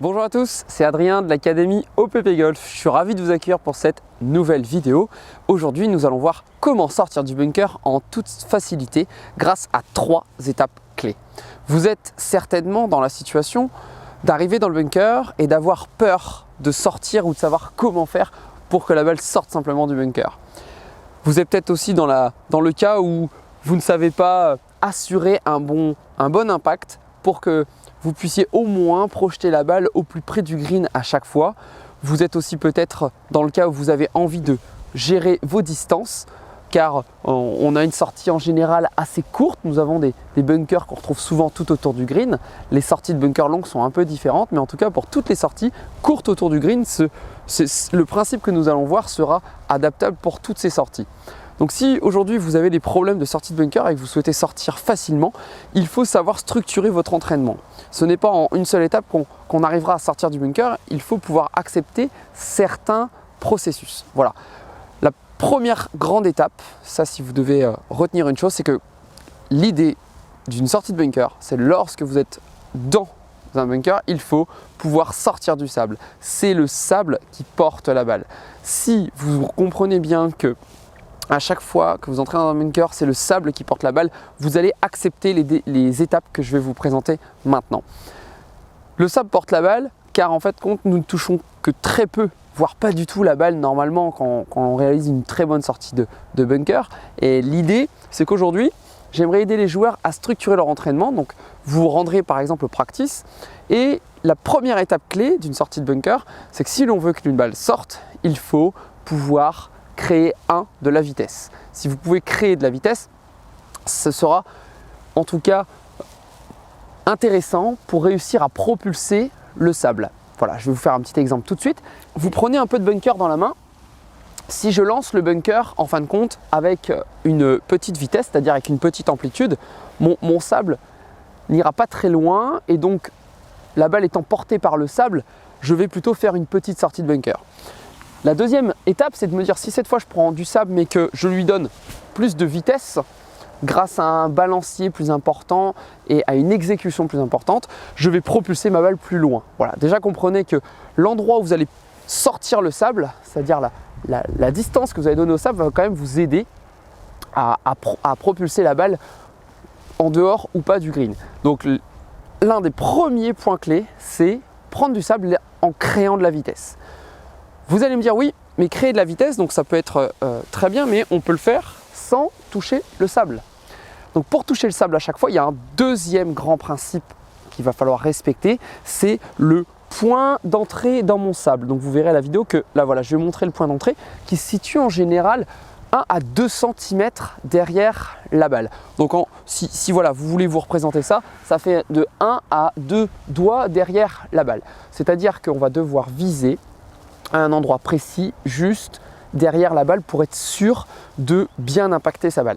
Bonjour à tous, c'est Adrien de l'Académie OPP Golf. Je suis ravi de vous accueillir pour cette nouvelle vidéo. Aujourd'hui, nous allons voir comment sortir du bunker en toute facilité grâce à 3 étapes clés. Vous êtes certainement dans la situation d'arriver dans le bunker et d'avoir peur de sortir ou de savoir comment faire pour que la balle sorte simplement du bunker. Vous êtes peut-être aussi dans le cas où vous ne savez pas assurer un bon impact pour que vous puissiez au moins projeter la balle au plus près du green à chaque fois. Vous êtes aussi peut-être dans le cas où vous avez envie de gérer vos distances, car on a une sortie en général assez courte. Nous avons des bunkers qu'on retrouve souvent tout autour du green. Les sorties de bunkers longues sont un peu différentes, mais en tout cas pour toutes les sorties courtes autour du green, le principe que nous allons voir sera adaptable pour toutes ces sorties. Donc si aujourd'hui vous avez des problèmes de sortie de bunker et que vous souhaitez sortir facilement, il faut savoir structurer votre entraînement. Ce n'est pas en une seule étape qu'on arrivera à sortir du bunker, il faut pouvoir accepter certains processus. Voilà. La première grande étape, ça si vous devez retenir une chose, c'est que l'idée d'une sortie de bunker, c'est lorsque vous êtes dans un bunker, il faut pouvoir sortir du sable. C'est le sable qui porte la balle. Si vous comprenez bien que à chaque fois que vous entrez dans un bunker, c'est le sable qui porte la balle, vous allez accepter les étapes que je vais vous présenter maintenant. Le sable porte la balle car en fait, nous ne touchons que très peu, voire pas du tout la balle normalement quand on réalise une très bonne sortie de bunker. Et l'idée, c'est qu'aujourd'hui, j'aimerais aider les joueurs à structurer leur entraînement. Donc, vous vous rendrez par exemple au practice et la première étape clé d'une sortie de bunker, c'est que si l'on veut qu'une balle sorte, il faut pouvoir créer de la vitesse. Si vous pouvez créer de la vitesse, ce sera en tout cas intéressant pour réussir à propulser le sable. Voilà, je vais vous faire un petit exemple tout de suite. Vous prenez un peu de bunker dans la main. Si je lance le bunker en fin de compte avec une petite vitesse, c'est-à-dire avec une petite amplitude, mon sable n'ira pas très loin et donc la balle étant portée par le sable, je vais plutôt faire une petite sortie de bunker. La deuxième étape, c'est de me dire si cette fois je prends du sable mais que je lui donne plus de vitesse grâce à un balancier plus important et à une exécution plus importante, je vais propulser ma balle plus loin. Voilà, déjà comprenez que l'endroit où vous allez sortir le sable, c'est-à-dire la distance que vous allez donner au sable va quand même vous aider à propulser la balle en dehors ou pas du green. Donc l'un des premiers points clés, c'est prendre du sable en créant de la vitesse. Vous allez me dire oui, mais créer de la vitesse, donc ça peut être très bien, mais on peut le faire sans toucher le sable. Donc pour toucher le sable à chaque fois, il y a un deuxième grand principe qu'il va falloir respecter, c'est le point d'entrée dans mon sable. Donc vous verrez à la vidéo que là voilà, je vais montrer le point d'entrée qui se situe en général 1 à 2 cm derrière la balle. Donc si voilà, vous voulez vous représenter ça, ça fait de 1 à 2 doigts derrière la balle. C'est-à-dire qu'on va devoir viser à un endroit précis, juste derrière la balle pour être sûr de bien impacter sa balle.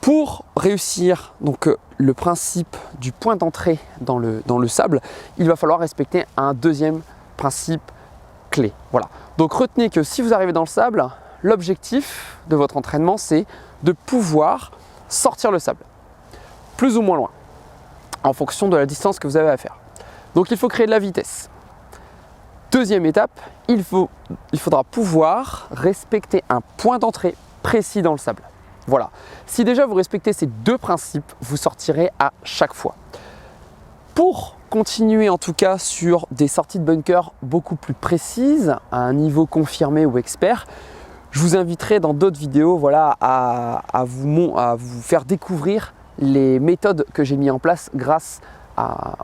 Pour réussir donc, le principe du point d'entrée dans le sable, il va falloir respecter un deuxième principe clé. Voilà. Donc retenez que si vous arrivez dans le sable, l'objectif de votre entraînement, c'est de pouvoir sortir le sable, plus ou moins loin, en fonction de la distance que vous avez à faire. Donc il faut créer de la vitesse. Deuxième étape, il faudra pouvoir respecter un point d'entrée précis dans le sable. Voilà. Si déjà vous respectez ces deux principes, vous sortirez à chaque fois. Pour continuer en tout cas sur des sorties de bunker beaucoup plus précises, à un niveau confirmé ou expert, je vous inviterai dans d'autres vidéos voilà, à vous faire découvrir les méthodes que j'ai mises en place grâce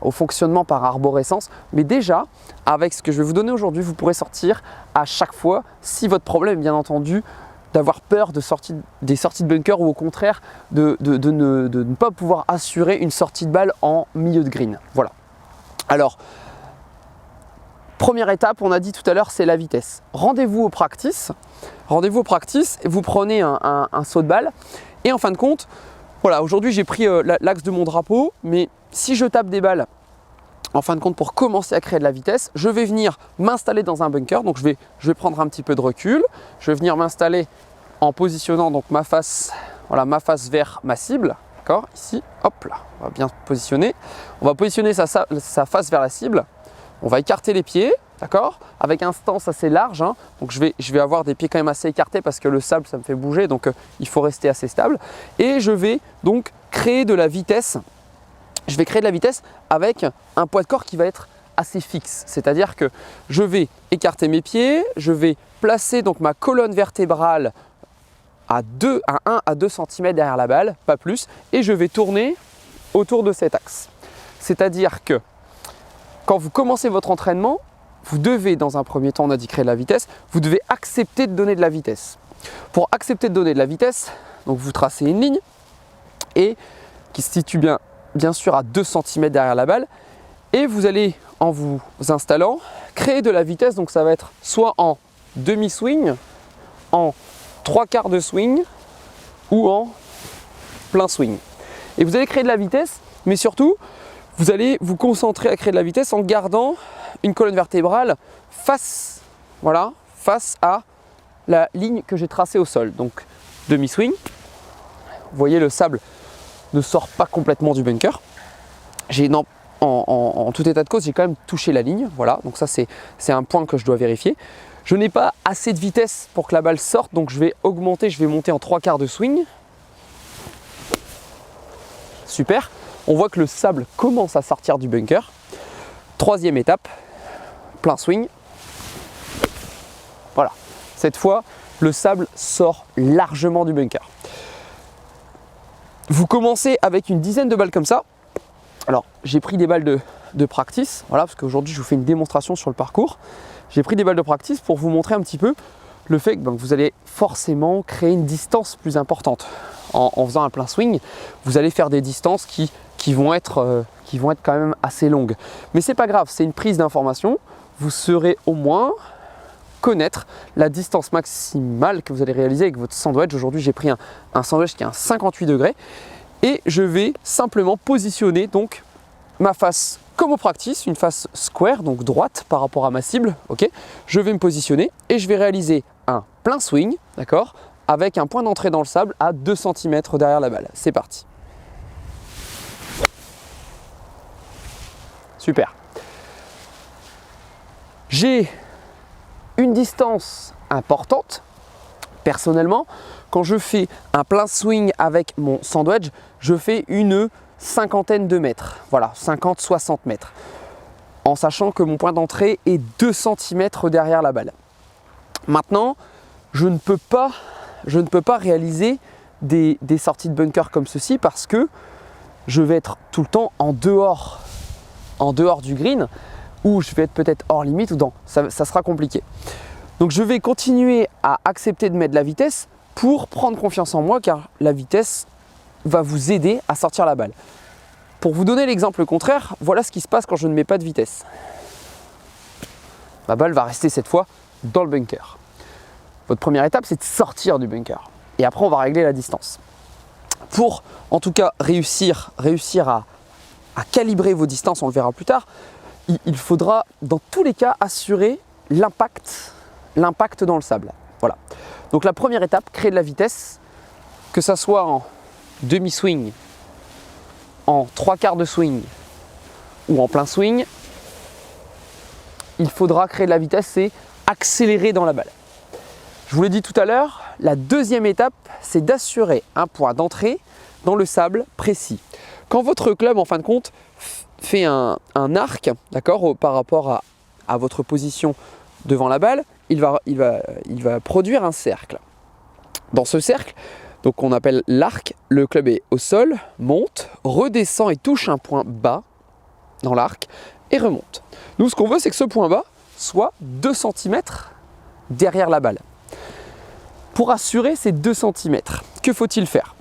au fonctionnement par arborescence. Mais déjà, avec ce que je vais vous donner aujourd'hui, vous pourrez sortir à chaque fois si votre problème est bien entendu d'avoir peur des sorties de bunker ou au contraire de ne pas pouvoir assurer une sortie de balle en milieu de green. Voilà. Alors, première étape, on a dit tout à l'heure, c'est la vitesse. Rendez-vous au practice, et vous prenez un saut de balle et en fin de compte, voilà, aujourd'hui j'ai pris l'axe de mon drapeau, mais si je tape des balles, en fin de compte pour commencer à créer de la vitesse, je vais venir m'installer dans un bunker, donc je vais prendre un petit peu de recul, je vais venir m'installer en positionnant donc ma face vers ma cible, d'accord, ici, hop là, on va bien positionner, on va positionner sa face vers la cible, On va écarter les pieds, d'accord? Avec un stance assez large, hein. Donc je vais avoir des pieds quand même assez écartés parce que le sable, ça me fait bouger, donc il faut rester assez stable. Et je vais donc créer de la vitesse. Je vais créer de la vitesse avec un poids de corps qui va être assez fixe. C'est-à-dire que je vais écarter mes pieds, je vais placer donc ma colonne vertébrale à 1 à 2 cm derrière la balle, pas plus, et je vais tourner autour de cet axe. C'est-à-dire que quand vous commencez votre entraînement, vous devez, dans un premier temps, on a dit créer de la vitesse, vous devez accepter de donner de la vitesse. Pour accepter de donner de la vitesse, donc vous tracez une ligne et qui se situe bien sûr à 2 cm derrière la balle, et vous allez, en vous installant, créer de la vitesse. Donc ça va être soit en demi-swing, en 3/4 de swing ou en plein swing. Et vous allez créer de la vitesse, mais surtout, vous allez vous concentrer à créer de la vitesse en gardant une colonne vertébrale face à la ligne que j'ai tracée au sol. Donc demi-swing, vous voyez le sable ne sort pas complètement du bunker. En tout état de cause, j'ai quand même touché la ligne. Voilà, donc ça c'est un point que je dois vérifier. Je n'ai pas assez de vitesse pour que la balle sorte, donc je vais augmenter, je vais monter en 3/4 de swing. Super. On voit que le sable commence à sortir du bunker. Troisième étape, plein swing. Voilà. Cette fois, le sable sort largement du bunker. Vous commencez avec une dizaine de balles comme ça. Alors, j'ai pris des balles de practice, voilà, parce qu'aujourd'hui, je vous fais une démonstration sur le parcours. J'ai pris des balles de practice pour vous montrer un petit peu le fait que vous allez forcément créer une distance plus importante. En faisant un plein swing, vous allez faire des distances qui vont être quand même assez longues. Mais c'est pas grave, c'est une prise d'information. Vous saurez au moins connaître la distance maximale que vous allez réaliser avec votre sandwich. Aujourd'hui, j'ai pris un sandwich qui est à 58 degrés et je vais simplement positionner donc ma face comme au practice, une face square, donc droite par rapport à ma cible. Ok, je vais me positionner et je vais réaliser un plein swing, d'accord, avec un point d'entrée dans le sable à 2 cm derrière la balle. C'est parti. Super. J'ai une distance importante. Personnellement, quand je fais un plein swing avec mon sandwich, je fais une cinquantaine de mètres. Voilà, 50-60 mètres. En sachant que mon point d'entrée est 2 cm derrière la balle. Maintenant, je ne peux pas réaliser des sorties de bunker comme ceci parce que je vais être tout le temps en dehors du green, ou je vais être peut-être hors limite, ou ça sera compliqué. Donc je vais continuer à accepter de mettre de la vitesse pour prendre confiance en moi, car la vitesse va vous aider à sortir la balle. Pour vous donner l'exemple contraire, voilà ce qui se passe quand je ne mets pas de vitesse. Ma balle va rester cette fois dans le bunker. Votre première étape, c'est de sortir du bunker. Et après, on va régler la distance. Pour, en tout cas, réussir à calibrer vos distances, on le verra plus tard, il faudra, dans tous les cas, assurer l'impact dans le sable. Voilà. Donc la première étape, créer de la vitesse, que ça soit en demi-swing, en 3/4 de swing ou en plein swing, il faudra créer de la vitesse et accélérer dans la balle. Je vous l'ai dit tout à l'heure, la deuxième étape, c'est d'assurer un point d'entrée dans le sable précis. Quand votre club, en fin de compte, fait un arc, d'accord, par rapport à votre position devant la balle, il va produire un cercle. Dans ce cercle, donc on appelle l'arc, le club est au sol, monte, redescend et touche un point bas dans l'arc et remonte. Nous, ce qu'on veut, c'est que ce point bas soit 2 cm derrière la balle. Pour assurer ces 2 cm, que faut-il faire?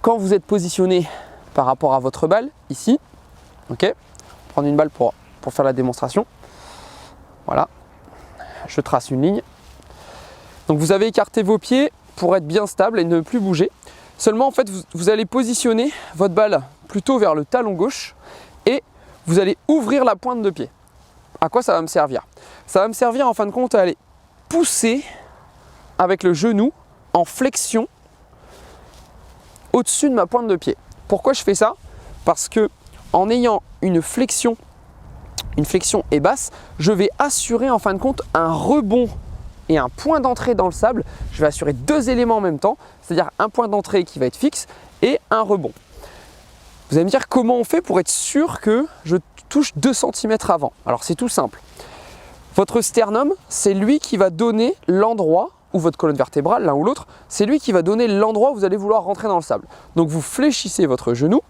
Quand vous êtes positionné par rapport à votre balle, ici, ok, prendre une balle pour faire la démonstration. Voilà, je trace une ligne. Donc vous avez écarté vos pieds pour être bien stable et ne plus bouger. Seulement, en fait, vous allez positionner votre balle plutôt vers le talon gauche et vous allez ouvrir la pointe de pied. À quoi ça va me servir? Ça va me servir en fin de compte à aller pousser avec le genou en flexion au-dessus de ma pointe de pied. Pourquoi je fais ça? Parce que en ayant une flexion une flexion est basse, je vais assurer en fin de compte un rebond et un point d'entrée dans le sable. Je vais assurer deux éléments en même temps, c'est-à-dire un point d'entrée qui va être fixe et un rebond. Vous allez me dire comment on fait pour être sûr que je touche 2 cm avant. Alors c'est tout simple. Votre sternum, c'est lui qui va donner l'endroit, ou votre colonne vertébrale, l'un ou l'autre, c'est lui qui va donner l'endroit où vous allez vouloir rentrer dans le sable. Donc vous fléchissez votre genou,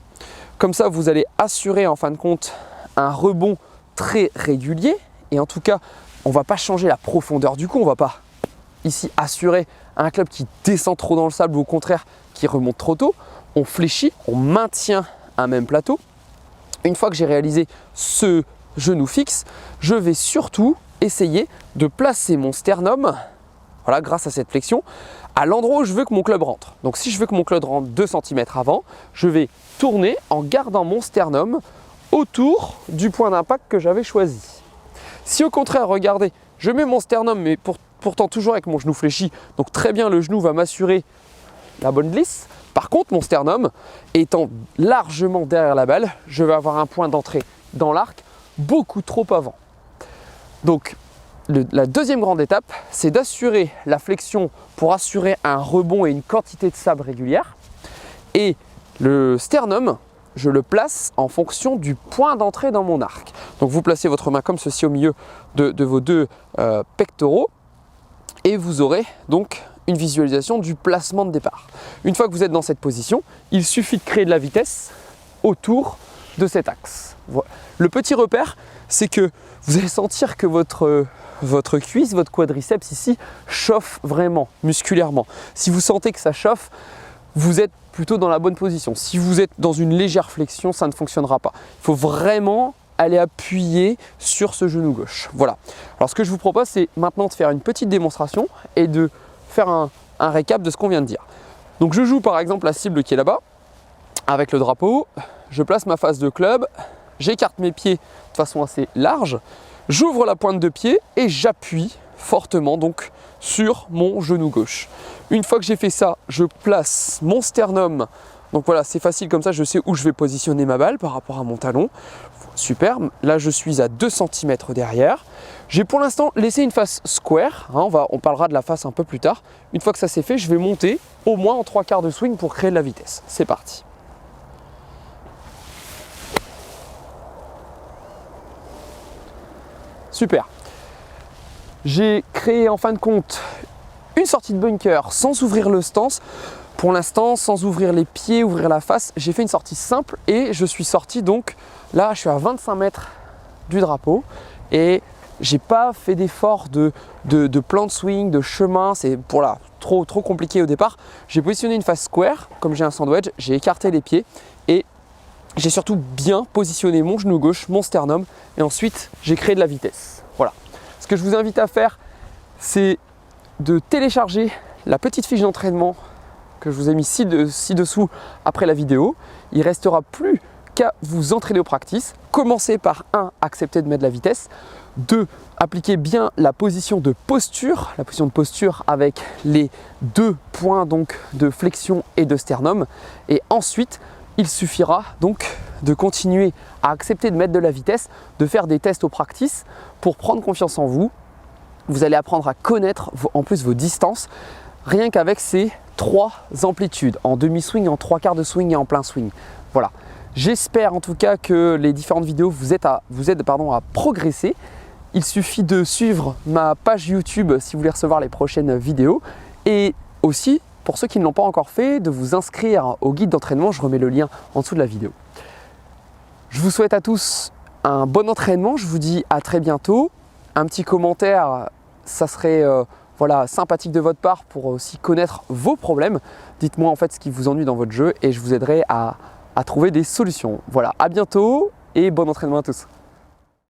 comme ça vous allez assurer en fin de compte un rebond très régulier. Et en tout cas, on ne va pas changer la profondeur du coup, on ne va pas ici assurer un club qui descend trop dans le sable ou au contraire qui remonte trop tôt. On fléchit, on maintient un même plateau. Une fois que j'ai réalisé ce genou fixe, je vais surtout essayer de placer mon sternum, voilà, grâce à cette flexion, à l'endroit où je veux que mon club rentre. Donc si je veux que mon club rentre 2 cm avant, je vais tourner en gardant mon sternum autour du point d'impact que j'avais choisi. Si au contraire, regardez, je mets mon sternum, mais pourtant toujours avec mon genou fléchi, donc très bien, le genou va m'assurer la bonne glisse. Par contre, mon sternum étant largement derrière la balle, je vais avoir un point d'entrée dans l'arc beaucoup trop avant. Donc, la deuxième grande étape, c'est d'assurer la flexion pour assurer un rebond et une quantité de sable régulière. Et le sternum, je le place en fonction du point d'entrée dans mon arc. Donc, vous placez votre main comme ceci au milieu de vos deux pectoraux et vous aurez donc une visualisation du placement de départ. Une fois que vous êtes dans cette position, il suffit de créer de la vitesse autour de cet axe. Voilà. Le petit repère, c'est que vous allez sentir que votre cuisse, votre quadriceps ici chauffe vraiment musculairement. Si vous sentez que ça chauffe, vous êtes plutôt dans la bonne position. Si vous êtes dans une légère flexion, ça ne fonctionnera pas. Il faut vraiment aller appuyer sur ce genou gauche. Voilà. Alors ce que je vous propose, c'est maintenant de faire une petite démonstration et de faire un récap de ce qu'on vient de dire. Donc je joue par exemple la cible qui est là-bas, avec le drapeau, je place ma face de club, j'écarte mes pieds de façon assez large, j'ouvre la pointe de pied et j'appuie fortement donc sur mon genou gauche. Une fois que j'ai fait ça, je place mon sternum. Donc voilà, c'est facile comme ça, je sais où je vais positionner ma balle par rapport à mon talon. Super, là je suis à 2 cm derrière. J'ai pour l'instant laissé une face square, hein, on parlera de la face un peu plus tard. Une fois que ça c'est fait, je vais monter au moins en 3/4 de swing pour créer de la vitesse. C'est parti. Super. J'ai créé en fin de compte une sortie de bunker sans ouvrir le stance. Pour l'instant, sans ouvrir les pieds, ouvrir la face, j'ai fait une sortie simple et je suis sorti donc, là je suis à 25 mètres du drapeau et j'ai pas fait d'effort de plan de swing, de chemin, c'est voilà, trop compliqué au départ. J'ai positionné une face square, comme j'ai un sandwich, j'ai écarté les pieds et j'ai surtout bien positionné mon genou gauche, mon sternum et ensuite j'ai créé de la vitesse. Voilà. Ce que je vous invite à faire, c'est de télécharger la petite fiche d'entraînement que je vous ai mis ci-dessous après la vidéo. Il ne restera plus qu'à vous entraîner au practice. Commencez par 1, accepter de mettre de la vitesse. 2, appliquer bien la position de posture avec les 2 points donc de flexion et de sternum. Et ensuite, il suffira donc de continuer à accepter de mettre de la vitesse, de faire des tests au practice pour prendre confiance en vous. Vous allez apprendre à connaître en plus vos distances rien qu'avec ces 3 amplitudes, en demi-swing, en 3/4 de swing et en plein swing. Voilà. J'espère en tout cas que les différentes vidéos vous aident à progresser. Il suffit de suivre ma page YouTube si vous voulez recevoir les prochaines vidéos et aussi, pour ceux qui ne l'ont pas encore fait, de vous inscrire au guide d'entraînement. Je remets le lien en dessous de la vidéo. Je vous souhaite à tous un bon entraînement. Je vous dis à très bientôt. Un petit commentaire, ça serait voilà, sympathique de votre part pour aussi connaître vos problèmes. Dites-moi en fait ce qui vous ennuie dans votre jeu et je vous aiderai à trouver des solutions. Voilà, à bientôt et bon entraînement à tous.